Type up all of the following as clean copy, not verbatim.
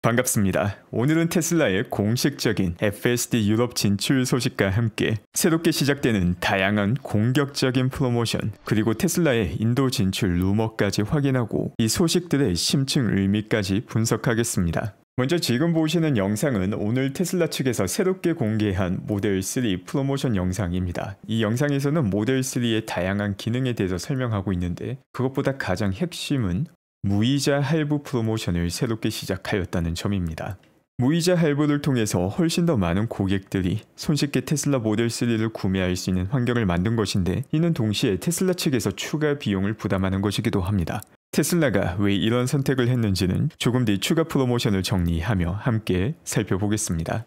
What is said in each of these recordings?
반갑습니다. 오늘은 테슬라의 공식적인 FSD 유럽 진출 소식과 함께 새롭게 시작되는 다양한 공격적인 프로모션, 그리고 테슬라의 인도 진출 루머까지 확인하고 이 소식들의 심층 의미까지 분석하겠습니다. 먼저 지금 보시는 영상은 오늘 테슬라 측에서 새롭게 공개한 모델 3 프로모션 영상입니다. 이 영상에서는 모델 3의 다양한 기능에 대해서 설명하고 있는데, 그것보다 가장 핵심은 무이자 할부 프로모션을 새롭게 시작하였다는 점입니다. 무이자 할부를 통해서 훨씬 더 많은 고객들이 손쉽게 테슬라 모델 3를 구매할 수 있는 환경을 만든 것인데, 이는 동시에 테슬라 측에서 추가 비용을 부담하는 것이기도 합니다. 테슬라가 왜 이런 선택을 했는지는 조금 뒤 추가 프로모션을 정리하며 함께 살펴보겠습니다.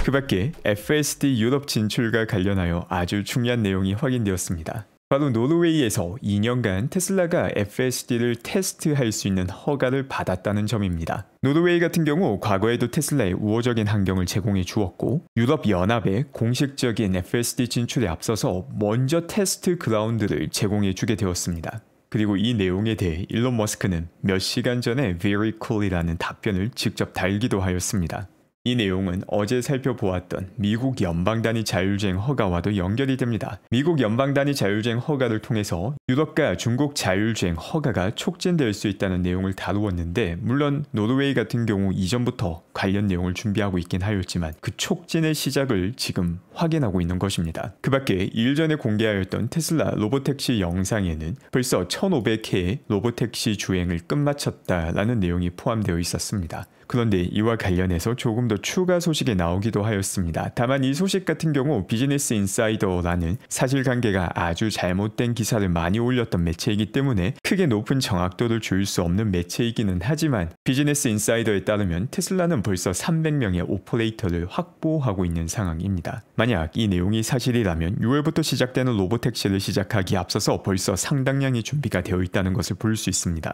그 밖에 FSD 유럽 진출과 관련하여 아주 중요한 내용이 확인되었습니다. 바로 노르웨이에서 2년간 테슬라가 FSD를 테스트할 수 있는 허가를 받았다는 점입니다. 노르웨이 같은 경우 과거에도 테슬라에 우호적인 환경을 제공해 주었고, 유럽연합의 공식적인 FSD 진출에 앞서서 먼저 테스트 그라운드를 제공해 주게 되었습니다. 그리고 이 내용에 대해 일론 머스크는 몇 시간 전에 very cool이라는 답변을 직접 달기도 하였습니다. 이 내용은 어제 살펴보았던 미국 연방단위 자율주행 허가와도 연결이 됩니다. 미국 연방단위 자율주행 허가를 통해서 유럽과 중국 자율주행 허가가 촉진될 수 있다는 내용을 다루었는데, 물론 노르웨이 같은 경우 이전부터 관련 내용을 준비하고 있긴 하였지만 그 촉진의 시작을 지금 확인하고 있는 것입니다. 그 밖에 2일 전에 공개하였던 테슬라 로보택시 영상에는 벌써 1500회의 로보택시 주행을 끝마쳤다라는 내용이 포함되어 있었습니다. 그런데 이와 관련해서 조금 더 추가 소식이 나오기도 하였습니다. 다만 이 소식 같은 경우 비즈니스 인사이더라는 사실관계가 아주 잘못된 기사를 많이 올렸던 매체이기 때문에 크게 높은 정확도를 줄 수 없는 매체이기는 하지만, 비즈니스 인사이더에 따르면 테슬라는 벌써 300명의 오퍼레이터를 확보하고 있는 상황입니다. 만약 이 내용이 사실이라면 6월부터 시작되는 로보택시를 시작하기에 앞서서 벌써 상당량의 준비가 되어 있다는 것을 볼 수 있습니다.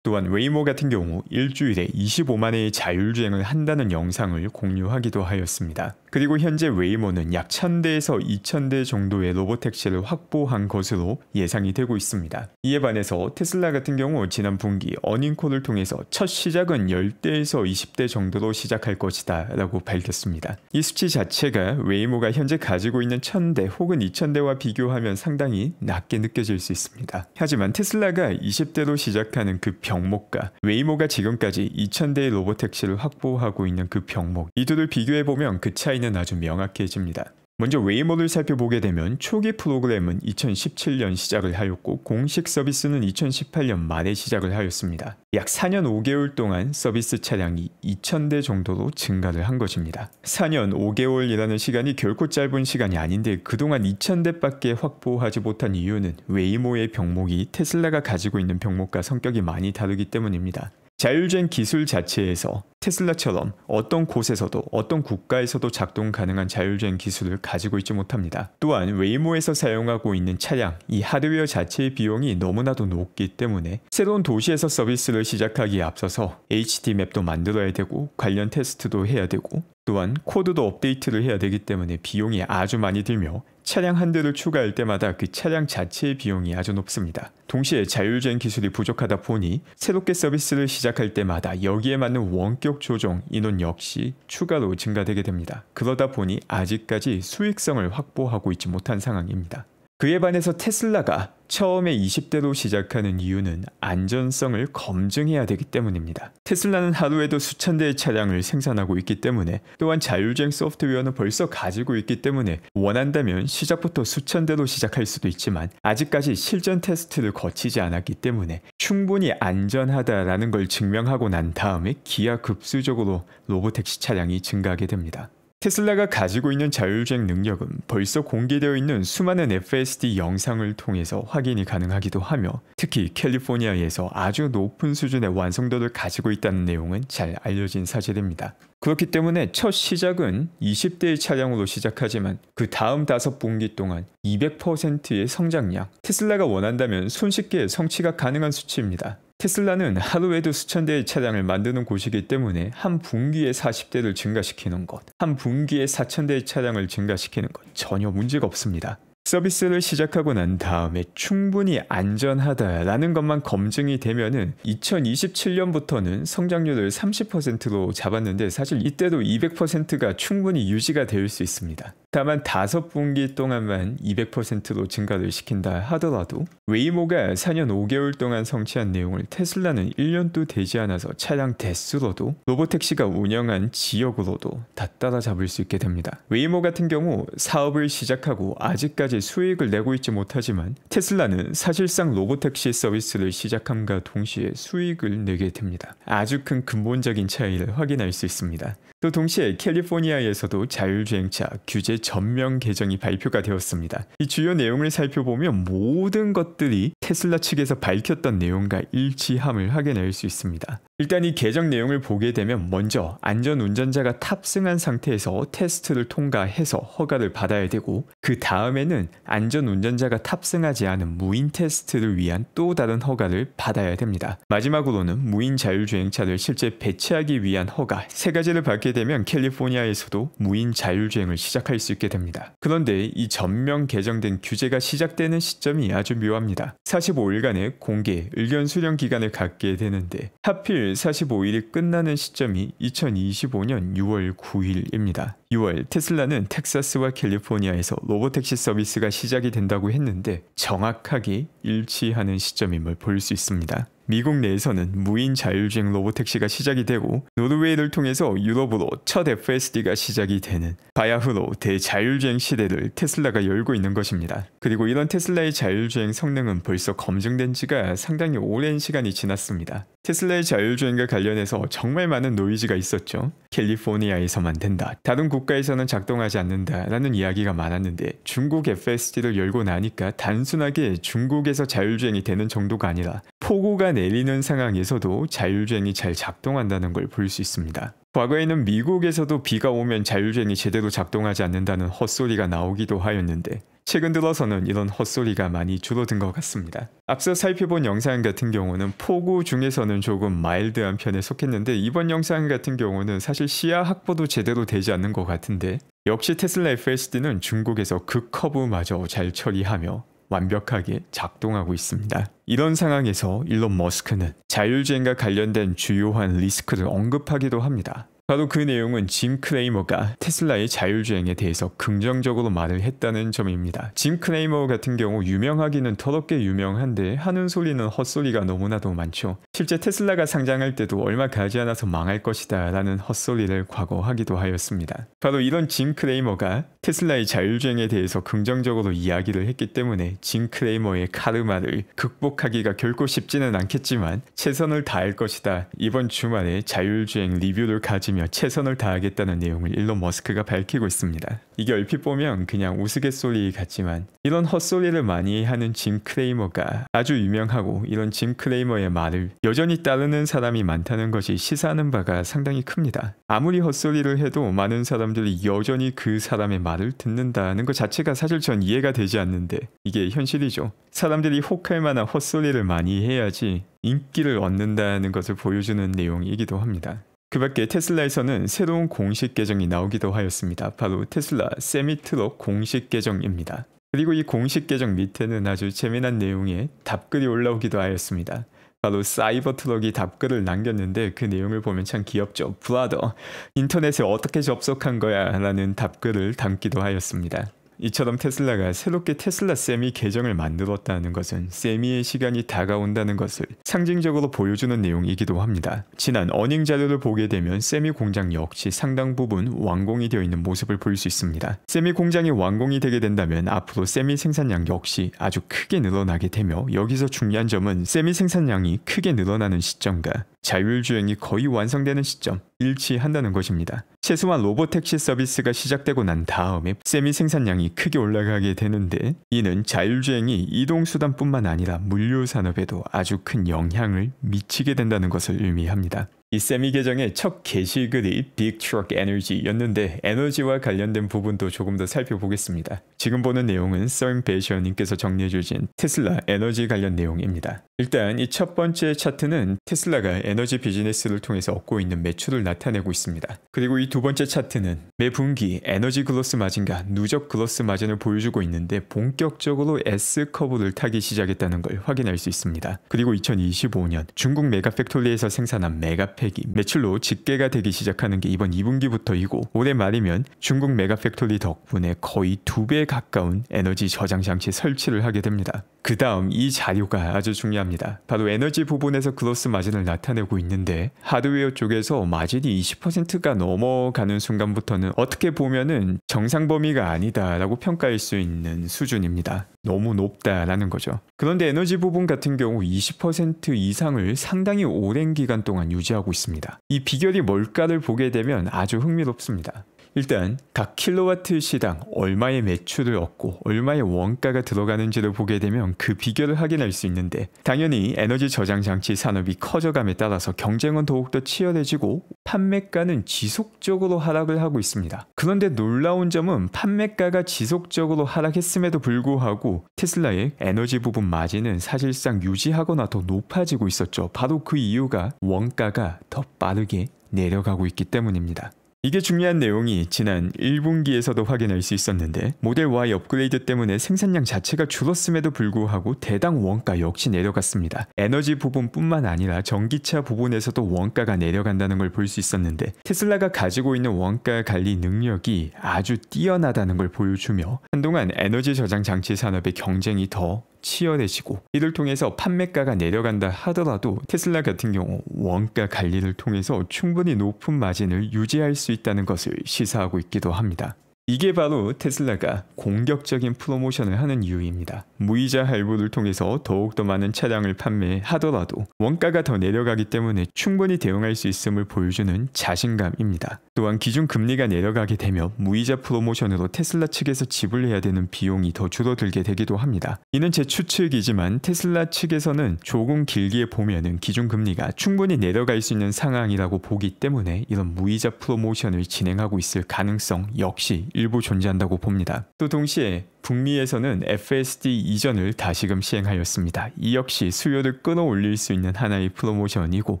또한 웨이모 같은 경우 일주일에 25만 회의 자율주행을 한다는 영상을 공유하기도 하였습니다. 그리고 현재 웨이모는 약 1000대에서 2000대 정도의 로보택시를 확보한 것으로 예상이 되고 있습니다. 이에 반해서 테슬라 같은 경우 지난 분기 어닝콜을 통해서 첫 시작은 10대에서 20대 정도로 시작할 것이다 라고 밝혔습니다. 이 수치 자체가 웨이모가 현재 가지고 있는 1000대 혹은 2000대와 비교하면 상당히 낮게 느껴질 수 있습니다. 하지만 테슬라가 20대로 시작하는 그 병목과 웨이모가 지금까지 2000대의 로보택시를 확보하고 있는 그 병목, 이 둘을 비교해보면 그 차이는 아주 명확해집니다. 먼저 웨이모를 살펴보게 되면 초기 프로그램은 2017년 시작을 하였고, 공식 서비스는 2018년 말에 시작을 하였습니다. 약 4년 5개월 동안 서비스 차량이 2000대 정도로 증가를 한 것입니다. 4년 5개월이라는 시간이 결코 짧은 시간이 아닌데, 그동안 2000대밖에 확보하지 못한 이유는 웨이모의 병목이 테슬라가 가지고 있는 병목과 성격이 많이 다르기 때문입니다. 자율주행 기술 자체에서 테슬라처럼 어떤 곳에서도 어떤 국가에서도 작동 가능한 자율주행 기술을 가지고 있지 못합니다. 또한 웨이모에서 사용하고 있는 차량, 이 하드웨어 자체의 비용이 너무나도 높기 때문에 새로운 도시에서 서비스를 시작하기에 앞서서 HD맵도 만들어야 되고 관련 테스트도 해야 되고, 또한 코드도 업데이트를 해야 되기 때문에 비용이 아주 많이 들며, 차량 한 대를 추가할 때마다 그 차량 자체의 비용이 아주 높습니다. 동시에 자율주행 기술이 부족하다 보니 새롭게 서비스를 시작할 때마다 여기에 맞는 원격 조종 인원 역시 추가로 증가되게 됩니다. 그러다 보니 아직까지 수익성을 확보하고 있지 못한 상황입니다. 그에 반해서 테슬라가 처음에 20대로 시작하는 이유는 안전성을 검증해야 되기 때문입니다. 테슬라는 하루에도 수천 대의 차량을 생산하고 있기 때문에, 또한 자율주행 소프트웨어는 벌써 가지고 있기 때문에 원한다면 시작부터 수천 대로 시작할 수도 있지만, 아직까지 실전 테스트를 거치지 않았기 때문에 충분히 안전하다라는 걸 증명하고 난 다음에 기하급수적으로 로보택시 차량이 증가하게 됩니다. 테슬라가 가지고 있는 자율주행 능력은 벌써 공개되어 있는 수많은 FSD 영상을 통해서 확인이 가능하기도 하며, 특히 캘리포니아에서 아주 높은 수준의 완성도를 가지고 있다는 내용은 잘 알려진 사실입니다. 그렇기 때문에 첫 시작은 20대의 차량으로 시작하지만 그 다음 5분기 동안 200%의 성장량, 테슬라가 원한다면 손쉽게 성취가 가능한 수치입니다. 테슬라는 하루에도 수천 대의 차량을 만드는 곳이기 때문에 한 분기에 40대를 증가시키는 것, 한 분기에 4000대의 차량을 증가시키는 것 전혀 문제가 없습니다. 서비스를 시작하고 난 다음에 충분히 안전하다라는 것만 검증이 되면은 2027년부터는 성장률을 30%로 잡았는데 사실 이때도 200%가 충분히 유지가 될 수 있습니다. 다만 5분기 동안만 200%로 증가를 시킨다 하더라도 웨이모가 4년 5개월 동안 성취한 내용을 테슬라는 1년도 되지 않아서 차량 대수로도 로보택시가 운영한 지역으로도 다 따라잡을 수 있게 됩니다. 웨이모 같은 경우 사업을 시작하고 아직까지 수익을 내고 있지 못하지만 테슬라는 사실상 로보택시 서비스를 시작함과 동시에 수익을 내게 됩니다. 아주 큰 근본적인 차이를 확인할 수 있습니다. 또 동시에 캘리포니아에서도 자율주행차 규제 전면 개정이 발표가 되었습니다. 이 주요 내용을 살펴보면 모든 것들이 테슬라 측에서 밝혔던 내용과 일치함을 확인할 수 있습니다. 일단 이 개정 내용을 보게 되면 먼저 안전운전자가 탑승한 상태에서 테스트를 통과해서 허가를 받아야 되고 그 다음에는 안전운전자가 탑승하지 않은 무인 테스트를 위한 또 다른 허가를 받아야 됩니다. 마지막으로는 무인 자율주행차를 실제 배치하기 위한 허가 3가지를 받게 되면 캘리포니아에서도 무인 자율주행을 시작할 수 있게 됩니다. 그런데 이 전면 개정된 규제가 시작되는 시점이 아주 묘합니다. 45일간의 공개 의견 수렴 기간을 갖게 되는데 하필 45일이 끝나는 시점이 2025년 6월 9일입니다. 6월 테슬라는 텍사스와 캘리포니아에서 로보택시 서비스가 시작이 된다고 했는데 정확하게 일치하는 시점임을 볼 수 있습니다. 미국 내에서는 무인 자율주행 로보택시가 시작이 되고 노르웨이를 통해서 유럽으로 첫 FSD가 시작이 되는 바야흐로 대자율주행 시대를 테슬라가 열고 있는 것입니다. 그리고 이런 테슬라의 자율주행 성능은 벌써 검증된 지가 상당히 오랜 시간이 지났습니다. 테슬라의 자율주행과 관련해서 정말 많은 노이즈가 있었죠. 캘리포니아에서만 된다, 다른 국가에서는 작동하지 않는다라는 이야기가 많았는데 중국 FSD를 열고 나니까 단순하게 중국에서 자율주행이 되는 정도가 아니라 폭우가 내리는 상황에서도 자율주행이 잘 작동한다는 걸 볼 수 있습니다. 과거에는 미국에서도 비가 오면 자율주행이 제대로 작동하지 않는다는 헛소리가 나오기도 하였는데 최근 들어서는 이런 헛소리가 많이 줄어든 것 같습니다. 앞서 살펴본 영상 같은 경우는 폭우 중에서는 조금 마일드한 편에 속했는데 이번 영상 같은 경우는 사실 시야 확보도 제대로 되지 않는 것 같은데 역시 테슬라 FSD는 중국에서 그 커브마저 잘 처리하며 완벽하게 작동하고 있습니다. 이런 상황에서 일론 머스크는 자율주행과 관련된 주요한 리스크를 언급하기도 합니다. 바로 그 내용은 짐 크레이머가 테슬라의 자율주행에 대해서 긍정적으로 말을 했다는 점입니다. 짐 크레이머 같은 경우 유명하기는 더럽게 유명한데 하는 소리는 헛소리가 너무나도 많죠. 실제 테슬라가 상장할 때도 얼마 가지 않아서 망할 것이다 라는 헛소리를 과거 하기도 하였습니다. 바로 이런 짐 크레이머가 테슬라의 자율주행에 대해서 긍정적으로 이야기를 했기 때문에 짐 크레이머의 카르마를 극복하기가 결코 쉽지는 않겠지만 최선을 다할 것이다. 이번 주말에 자율주행 리뷰를 가지며 최선을 다하겠다는 내용을 일론 머스크가 밝히고 있습니다. 이게 얼핏 보면 그냥 우스갯소리 같지만 이런 헛소리를 많이 하는 짐 크레이머가 아주 유명하고 이런 짐 크레이머의 말을 여전히 따르는 사람이 많다는 것이 시사하는 바가 상당히 큽니다. 아무리 헛소리를 해도 많은 사람들이 여전히 그 사람의 말을 듣는다는 것 자체가 사실 전 이해가 되지 않는데 이게 현실이죠. 사람들이 혹할 만한 헛소리를 많이 해야지 인기를 얻는다는 것을 보여주는 내용이기도 합니다. 그 밖에 테슬라에서는 새로운 공식 계정이 나오기도 하였습니다. 바로 테슬라 세미트럭 공식 계정입니다. 그리고 이 공식 계정 밑에는 아주 재미난 내용의 답글이 올라오기도 하였습니다. 바로 사이버트럭이 답글을 남겼는데 그 내용을 보면 참 귀엽죠. 브라더, 인터넷에 어떻게 접속한 거야? 라는 답글을 담기도 하였습니다. 이처럼 테슬라가 새롭게 테슬라 세미 계정을 만들었다는 것은 세미의 시간이 다가온다는 것을 상징적으로 보여주는 내용이기도 합니다. 지난 어닝 자료를 보게 되면 세미 공장 역시 상당 부분 완공이 되어 있는 모습을 볼 수 있습니다. 세미 공장이 완공이 되게 된다면 앞으로 세미 생산량 역시 아주 크게 늘어나게 되며 여기서 중요한 점은 세미 생산량이 크게 늘어나는 시점과 자율주행이 거의 완성되는 시점 일치한다는 것입니다. 최소한 로보택시 서비스가 시작되고 난 다음에 세미 생산량이 크게 올라가게 되는데 이는 자율주행이 이동수단뿐만 아니라 물류산업에도 아주 큰 영향을 미치게 된다는 것을 의미합니다. 이 세미 계정의 첫 게시글이 Big Truck Energy였는데 에너지와 관련된 부분도 조금 더 살펴보겠습니다. 지금 보는 내용은 썰배시어님께서 정리해주신 테슬라 에너지 관련 내용입니다. 일단 이 첫 번째 차트는 테슬라가 에너지 비즈니스를 통해서 얻고 있는 매출을 나타내고 있습니다. 그리고 이 두 번째 차트는 매 분기 에너지 그로스 마진과 누적 그로스 마진을 보여주고 있는데 본격적으로 S커브를 타기 시작했다는 걸 확인할 수 있습니다. 그리고 2025년 중국 메가팩토리에서 생산한 메가팩이 매출로 집계가 되기 시작하는 게 이번 2분기부터이고 올해 말이면 중국 메가팩토리 덕분에 거의 2배 가까운 에너지 저장 장치 설치를 하게 됩니다. 그 다음 이 자료가 아주 중요합니다. 바로 에너지 부분에서 그로스 마진을 나타내고 있는데 하드웨어 쪽에서 마진이 20%가 넘어가는 순간부터는 어떻게 보면은 정상 범위가 아니다라고 평가할 수 있는 수준입니다. 너무 높다라는 거죠. 그런데 에너지 부분 같은 경우 20% 이상을 상당히 오랜 기간 동안 유지하고 있습니다. 이 비결이 뭘까를 보게 되면 아주 흥미롭습니다. 일단 각 킬로와트 시당 얼마의 매출을 얻고 얼마의 원가가 들어가는지를 보게 되면 그 비결을 확인할 수 있는데 당연히 에너지 저장 장치 산업이 커져감에 따라서 경쟁은 더욱더 치열해지고 판매가는 지속적으로 하락을 하고 있습니다. 그런데 놀라운 점은 판매가가 지속적으로 하락했음에도 불구하고 테슬라의 에너지 부분 마진은 사실상 유지하거나 더 높아지고 있었죠. 바로 그 이유가 원가가 더 빠르게 내려가고 있기 때문입니다. 이게 중요한 내용이 지난 1분기에서도 확인할 수 있었는데 모델 Y 업그레이드 때문에 생산량 자체가 줄었음에도 불구하고 대당 원가 역시 내려갔습니다. 에너지 부분뿐만 아니라 전기차 부분에서도 원가가 내려간다는 걸 볼 수 있었는데 테슬라가 가지고 있는 원가 관리 능력이 아주 뛰어나다는 걸 보여주며 한동안 에너지 저장 장치 산업의 경쟁이 더 치열해지고 이를 통해서 판매가가 내려간다 하더라도 테슬라 같은 경우 원가 관리를 통해서 충분히 높은 마진을 유지할 수 있다는 것을 시사하고 있기도 합니다. 이게 바로 테슬라가 공격적인 프로모션을 하는 이유입니다. 무이자 할부를 통해서 더욱더 많은 차량을 판매하더라도 원가가 더 내려가기 때문에 충분히 대응할 수 있음을 보여주는 자신감입니다. 또한 기준 금리가 내려가게 되면 무이자 프로모션으로 테슬라 측에서 지불해야 되는 비용이 더 줄어들게 되기도 합니다. 이는 제 추측이지만 테슬라 측에서는 조금 길게 보면은 기준 금리가 충분히 내려갈 수 있는 상황이라고 보기 때문에 이런 무이자 프로모션을 진행하고 있을 가능성 역시 일부 존재한다고 봅니다. 또 동시에 북미에서는 FSD 이전을 다시금 시행하였습니다. 이 역시 수요를 끌어올릴 수 있는 하나의 프로모션이고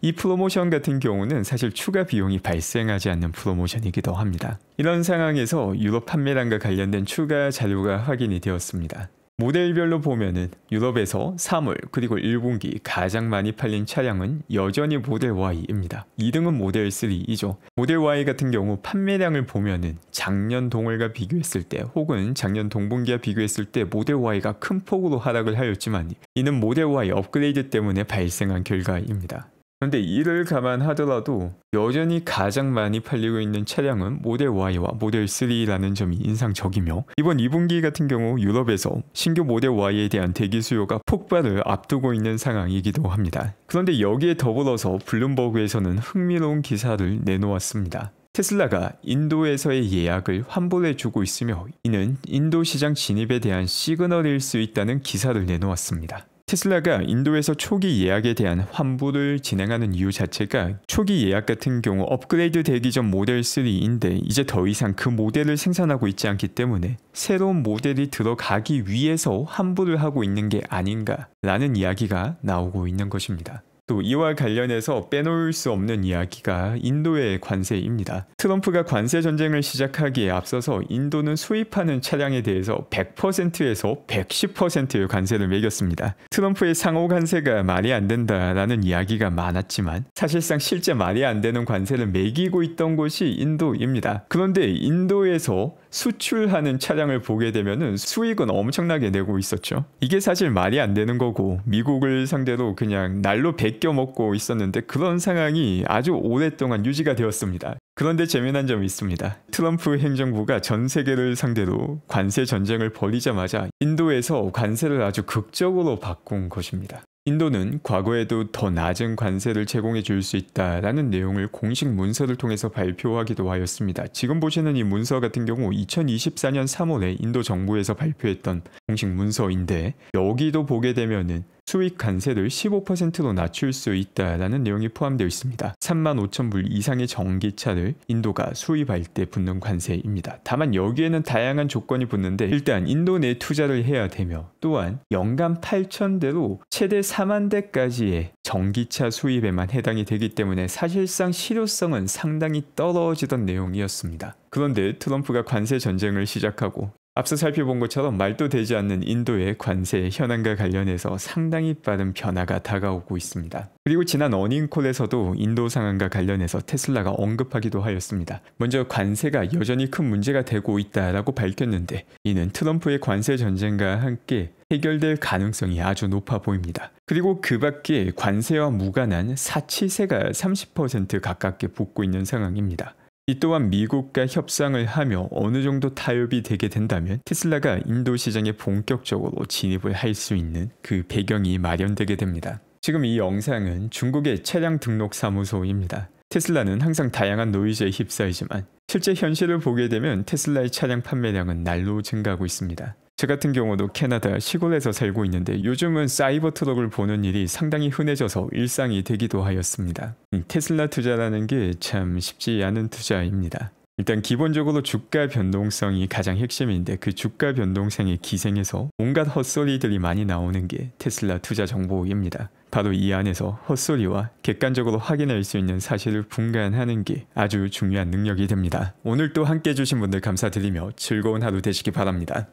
이 프로모션 같은 경우는 사실 추가 비용이 발생하지 않는 프로모션이기도 합니다. 이런 상황에서 유럽 판매량과 관련된 추가 자료가 확인이 되었습니다. 모델별로 보면은 유럽에서 3월 그리고 1분기 가장 많이 팔린 차량은 여전히 모델 Y입니다. 2등은 모델 3이죠. 모델 Y 같은 경우 판매량을 보면은 작년 동월과 비교했을 때 혹은 작년 동분기와 비교했을 때 모델 Y가 큰 폭으로 하락을 하였지만 이는 모델 Y 업그레이드 때문에 발생한 결과입니다. 그런데 이를 감안하더라도 여전히 가장 많이 팔리고 있는 차량은 모델 Y와 모델 3라는 점이 인상적이며 이번 2분기 같은 경우 유럽에서 신규 모델 Y에 대한 대기 수요가 폭발을 앞두고 있는 상황이기도 합니다. 그런데 여기에 더불어서 블룸버그에서는 흥미로운 기사를 내놓았습니다. 테슬라가 인도에서의 예약을 환불해주고 있으며 이는 인도 시장 진입에 대한 시그널일 수 있다는 기사를 내놓았습니다. 테슬라가 인도에서 초기 예약에 대한 환불을 진행하는 이유 자체가 초기 예약 같은 경우 업그레이드 되기 전 모델 3인데 이제 더 이상 그 모델을 생산하고 있지 않기 때문에 새로운 모델이 들어가기 위해서 환불을 하고 있는 게 아닌가라는 이야기가 나오고 있는 것입니다. 또 이와 관련해서 빼놓을 수 없는 이야기가 인도의 관세입니다. 트럼프가 관세 전쟁을 시작하기에 앞서서 인도는 수입하는 차량에 대해서 100%에서 110%의 관세를 매겼습니다. 트럼프의 상호 관세가 말이 안 된다라는 이야기가 많았지만 사실상 실제 말이 안 되는 관세를 매기고 있던 곳이 인도입니다. 그런데 인도에서 수출하는 차량을 보게 되면은 수익은 엄청나게 내고 있었죠. 이게 사실 말이 안 되는 거고 미국을 상대로 그냥 날로 베껴 먹고 있었는데 그런 상황이 아주 오랫동안 유지가 되었습니다. 그런데 재미난 점이 있습니다. 트럼프 행정부가 전 세계를 상대로 관세 전쟁을 벌이자마자 인도에서 관세를 아주 극적으로 바꾼 것입니다. 인도는 과거에도 더 낮은 관세를 제공해 줄 수 있다라는 내용을 공식 문서를 통해서 발표하기도 하였습니다. 지금 보시는 이 문서 같은 경우 2024년 3월에 인도 정부에서 발표했던 공식 문서인데 여기도 보게 되면은 수익 관세를 15%로 낮출 수 있다라는 내용이 포함되어 있습니다. 35,000불 이상의 전기차를 인도가 수입할 때 붙는 관세입니다. 다만 여기에는 다양한 조건이 붙는데 일단 인도 내 투자를 해야 되며 또한 연간 8,000대로 최대 4만 대까지의 전기차 수입에만 해당이 되기 때문에 사실상 실효성은 상당히 떨어지던 내용이었습니다. 그런데 트럼프가 관세 전쟁을 시작하고 앞서 살펴본 것처럼 말도 되지 않는 인도의 관세 현황과 관련해서 상당히 빠른 변화가 다가오고 있습니다. 그리고 지난 어닝콜에서도 인도 상황과 관련해서 테슬라가 언급하기도 하였습니다. 먼저 관세가 여전히 큰 문제가 되고 있다라고 밝혔는데 이는 트럼프의 관세 전쟁과 함께 해결될 가능성이 아주 높아 보입니다. 그리고 그 밖에 관세와 무관한 사치세가 30% 가깝게 붙고 있는 상황입니다. 이 또한 미국과 협상을 하며 어느 정도 타협이 되게 된다면 테슬라가 인도 시장에 본격적으로 진입을 할 수 있는 그 배경이 마련되게 됩니다. 지금 이 영상은 중국의 차량 등록 사무소입니다. 테슬라는 항상 다양한 노이즈에 휩싸이지만 실제 현실을 보게 되면 테슬라의 차량 판매량은 날로 증가하고 있습니다. 저 같은 경우도 캐나다 시골에서 살고 있는데 요즘은 사이버 트럭을 보는 일이 상당히 흔해져서 일상이 되기도 하였습니다. 테슬라 투자라는 게 참 쉽지 않은 투자입니다. 일단 기본적으로 주가 변동성이 가장 핵심인데 그 주가 변동성에 기생해서 온갖 헛소리들이 많이 나오는 게 테슬라 투자 정보입니다. 바로 이 안에서 헛소리와 객관적으로 확인할 수 있는 사실을 분간하는 게 아주 중요한 능력이 됩니다. 오늘 또 함께 해주신 분들 감사드리며 즐거운 하루 되시기 바랍니다.